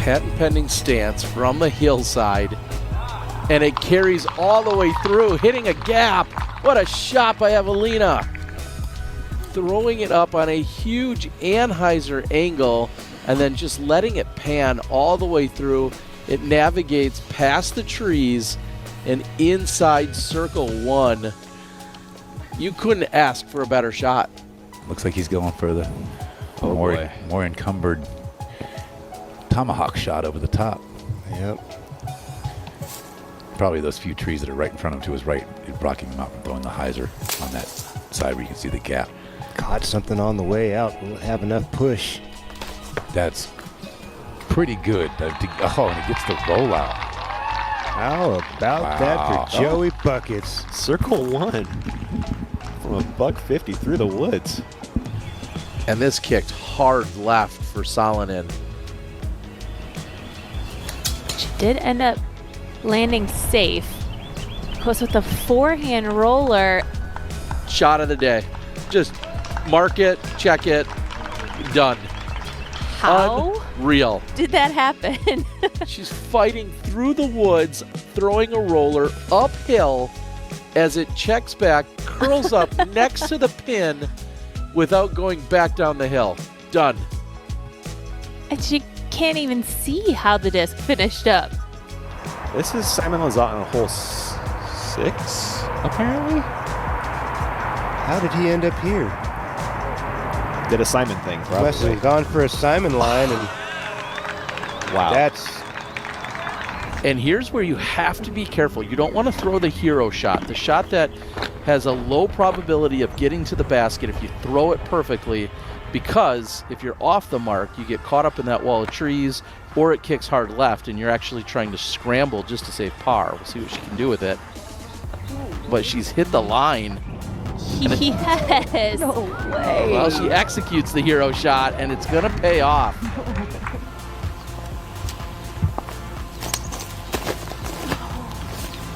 patent pending stance from the hillside, and it carries all the way through, hitting a gap. What a shot by Evelina. Throwing it up on a huge Anheuser angle and then just letting it pan all the way through. It navigates past the trees and inside circle one. You couldn't ask for a better shot. Looks like he's going for the more encumbered tomahawk shot over the top. Yep. Probably those few trees that are right in front of him to his right, blocking him out from throwing the hyzer on that side where you can see the gap. Caught something on the way out. Won't have enough push. That's pretty good. And he gets the rollout. How about that for Joey Buckets? Circle one from a $150 through the woods. And this kicked hard left for Salonen. She did end up landing safe. Goes with a forehand roller. Shot of the day. Just mark it, check it, done. How Unreal. did that happen? She's fighting through the woods, throwing a roller uphill as it checks back, curls up next to the pin without going back down the hill. Done. And she can't even see how the disc finished up. This is Simon Lazat on hole 6, apparently. How did he end up here? Did a Simon thing, Must have probably. gone for a Simon line, and Wow. And here's where you have to be careful. You don't want to throw the hero shot, the shot that has a low probability of getting to the basket if you throw it perfectly, because if you're off the mark, you get caught up in that wall of trees, or it kicks hard left, and you're actually trying to scramble just to save par. We'll see what she can do with it. But she's hit the line. Yes. No way. Well, she executes the hero shot, and it's going to pay off.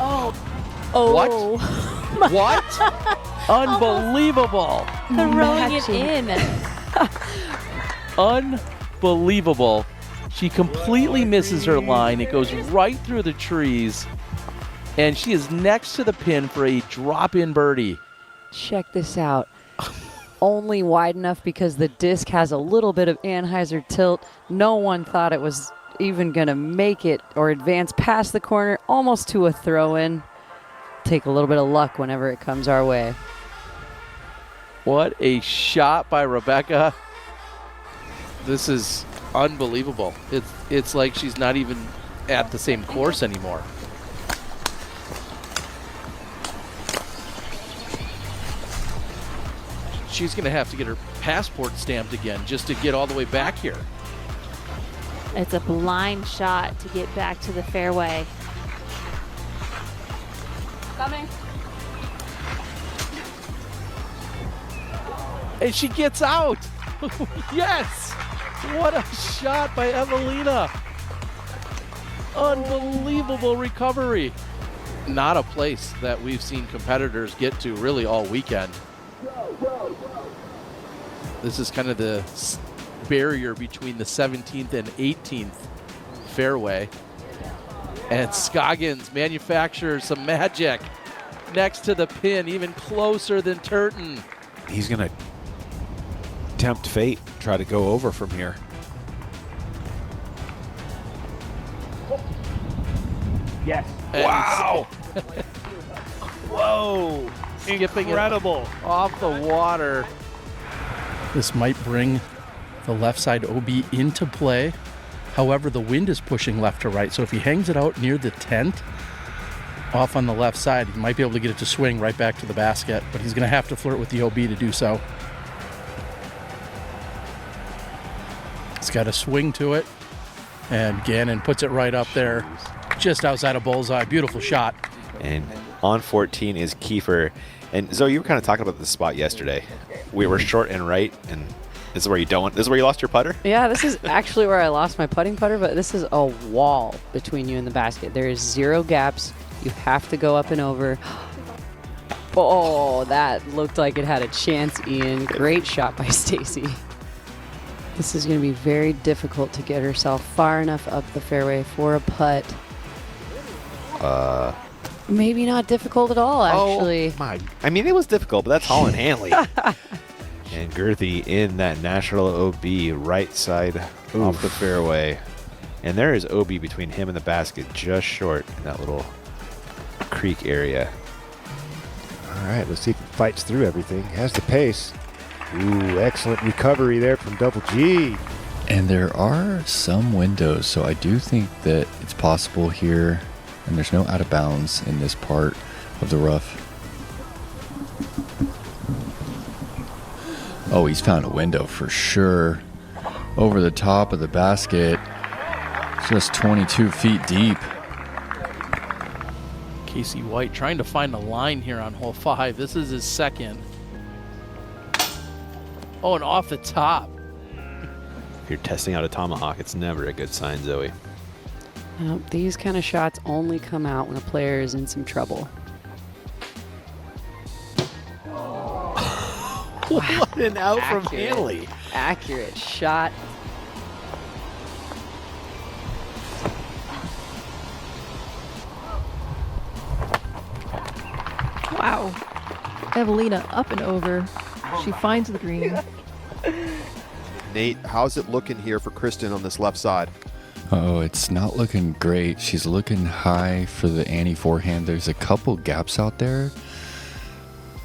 Oh. What? What? Unbelievable. Throwing it in. Unbelievable. She completely misses her line. It goes right through the trees, and she is next to the pin for a drop-in birdie. Check this out. Only wide enough because the disc has a little bit of Anheuser tilt. No one thought it was even going to make it or advance past the corner, almost to a throw-in. Take a little bit of luck whenever it comes our way. What a shot by Rebecca. This is unbelievable. It's like she's not even at the same course anymore. She's going to have to get her passport stamped again just to get all the way back here. It's a blind shot to get back to the fairway. Coming. And she gets out. Yes. What a shot by Evelina. Unbelievable recovery. Not a place that we've seen competitors get to really all weekend. This is kind of the barrier between the 17th and 18th fairway. And Scoggins manufactures some magic next to the pin, even closer than Turton. He's going to tempt fate, try to go over from here. Yes. Wow. Whoa. Skipping Incredible. it off the water. This might bring the left side OB into play. However, the wind is pushing left to right. So if he hangs it out near the tent, off on the left side, he might be able to get it to swing right back to the basket. But he's going to have to flirt with the OB to do so. It's got a swing to it. And Gannon puts it right up there, just outside of bullseye. Beautiful shot. And on 14 is Kiefer. And Zoe, you were kind of talking about this spot yesterday. We were short and right, and this is where you don't. This is where you lost your putter? Yeah, this is actually where I lost my putting putter, but this is a wall between you and the basket. There is 0 gaps. You have to go up and over. Oh, that looked like it had a chance, Ian. Great shot by Stacy. This is going to be very difficult to get herself far enough up the fairway for a putt. Maybe not difficult at all, actually. Oh my! I mean, it was difficult, but that's Holland Hanley. And Girthy in that National OB right side off the fairway. And there is OB between him and the basket, just short in that little creek area. All right, let's see if he fights through everything. Has the pace. Ooh, excellent recovery there from Double G. And there are some windows, so I do think that it's possible here, and there's no out of bounds in this part of the rough. Oh, he's found a window for sure. Over the top of the basket, just 22 feet deep. Casey White trying to find a line here on hole 5. This is his second. Oh, and off the top. If you're testing out a tomahawk, it's never a good sign, Zoe. These kind of shots only come out when a player is in some trouble. What an out from Accurate. Hanley. Accurate shot. Wow. Evelina up and over. She finds the green. Nate, how's it looking here for Kristen on this left side? Oh, it's not looking great. She's looking high for the Annie forehand. There's a couple gaps out there,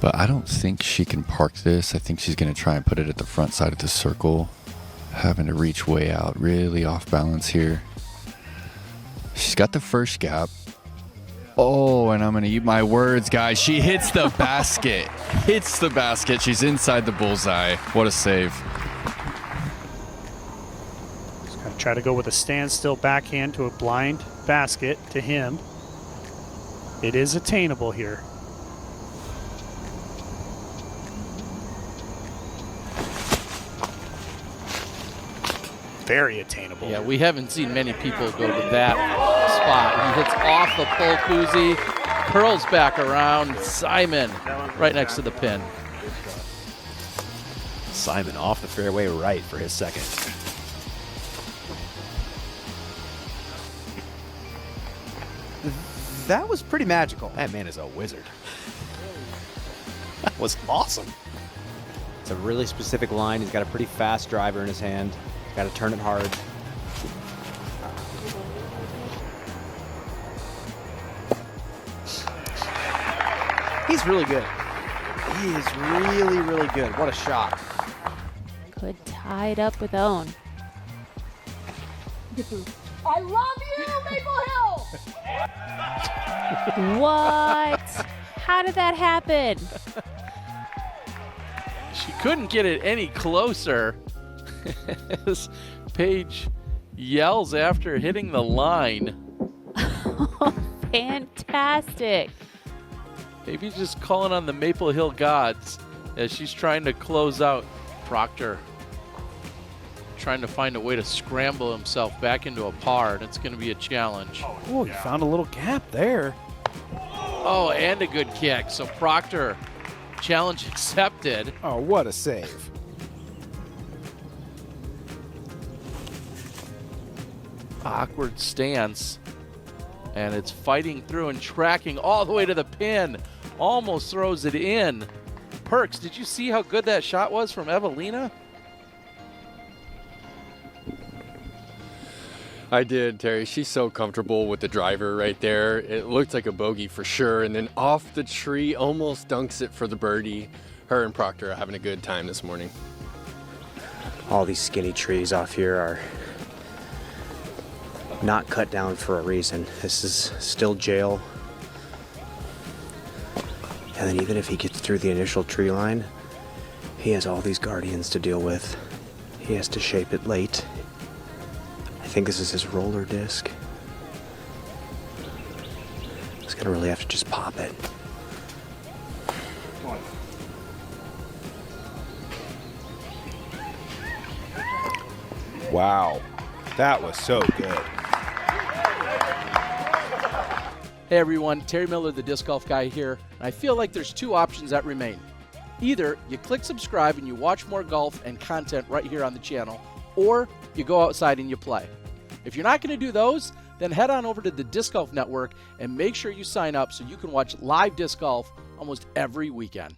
but I don't think she can park this. I think she's going to try and put it at the front side of the circle, having to reach way out, really off balance here. She's got the first gap. Oh, and I'm going to eat my words, guys. She hits the basket. Hits the basket. She's inside the bullseye. What a save. Just gonna try to go with a standstill backhand to a blind basket to him. It is attainable here. Very attainable. Yeah, we haven't seen many people go to that spot. He hits off the pole koozie, curls back around. Simon right next to the pin. Simon off the fairway right for his second. That was pretty magical. That man is a wizard. That was awesome. It's a really specific line. He's got a pretty fast driver in his hand. Got to turn it hard. He's really good. He is really, really good. What a shot. Could tie it up with Owen. I love you, Maple Hill! What? How did that happen? She couldn't get it any closer. As Paige yells after hitting the line. Fantastic. Maybe just calling on the Maple Hill gods as she's trying to close out. Proctor trying to find a way to scramble himself back into a par, and it's going to be a challenge. Oh, he found a little gap there. Oh, and a good kick. So Proctor, challenge accepted. Oh, what a save. Awkward stance. And it's fighting through and tracking all the way to the pin. Almost throws it in. Perks, did you see how good that shot was from Evelina? I did, Terry. She's so comfortable with the driver right there. It looked like a bogey for sure. And then off the tree, almost dunks it for the birdie. Her and Proctor are having a good time this morning. All these skinny trees off here are not cut down for a reason. This is still jail. And then even if he gets through the initial tree line, he has all these guardians to deal with. He has to shape it late. I think this is his roller disc. He's gonna really have to just pop it. Wow, that was so good. Hey everyone, Terry Miller, the Disc Golf Guy here. I feel like there's two options that remain. Either you click subscribe and you watch more golf and content right here on the channel, or you go outside and you play. If you're not going to do those, then head on over to the Disc Golf Network and make sure you sign up so you can watch live disc golf almost every weekend.